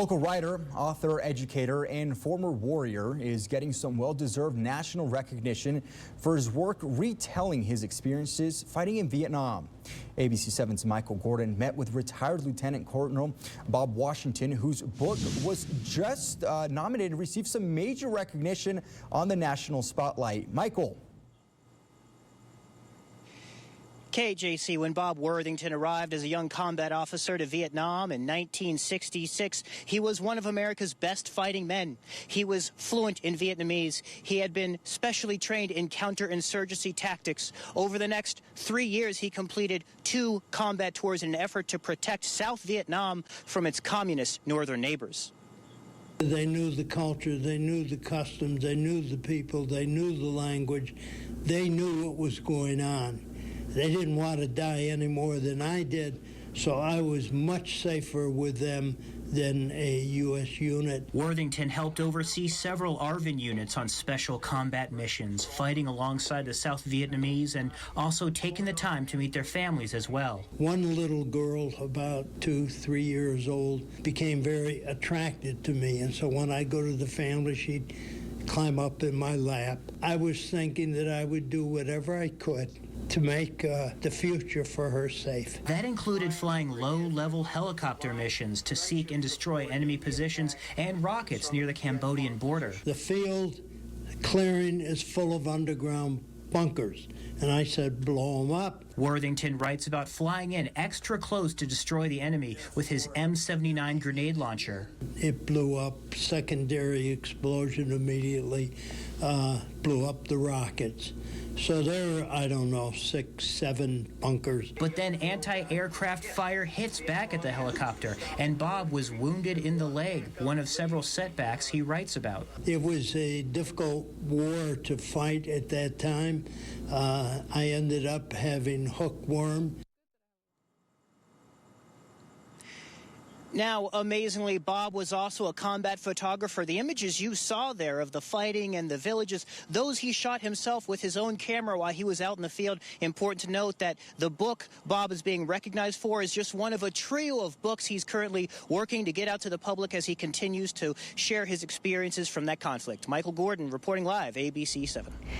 Local writer, author, educator, and former warrior is getting some well-deserved national recognition for his work retelling his experiences fighting in Vietnam. ABC 7's Michael Gordon met with retired Lieutenant Colonel Bob Washington, whose book was just nominated and received some major recognition on the national spotlight. Michael. KJC, when Bob Worthington arrived as a young combat officer to Vietnam in 1966, he was one of America's best fighting men. He was fluent in Vietnamese. He had been specially trained in counterinsurgency tactics. Over the next 3 years, he completed 2 combat tours in an effort to protect South Vietnam from its communist northern neighbors. They knew the culture, they knew the customs, they knew the people, they knew the language, they knew what was going on. They didn't want to die any more than I did, so I was much safer with them than a U.S. unit. Worthington helped oversee several ARVN units on special combat missions, fighting alongside the South Vietnamese and also taking the time to meet their families as well. One little girl, about 2-3 years old, became very attracted to me, and so when I go to the family, she'd climb up in my lap. I was thinking that I would do whatever I could to make the future for her safe. That included flying low-level helicopter missions to seek and destroy enemy positions and rockets near the Cambodian border. The field clearing is full of underground bunkers, and I said, blow them up. Worthington writes about flying in extra close to destroy the enemy with his M79 grenade launcher. It blew up, secondary explosion immediately, blew up the rockets. So there are, I don't know, 6-7 bunkers. But then anti-aircraft fire hits back at the helicopter, and Bob was wounded in the leg, one of several setbacks he writes about. It was a difficult war to fight at that time. I ended up having hookworm. Now, amazingly, Bob was also a combat photographer. The images you saw there of the fighting and the villages, those he shot himself with his own camera while he was out in the field. Important to note that the book Bob is being recognized for is just one of a trio of books he's currently working to get out to the public as he continues to share his experiences from that conflict. Michael Gordon reporting live, ABC 7.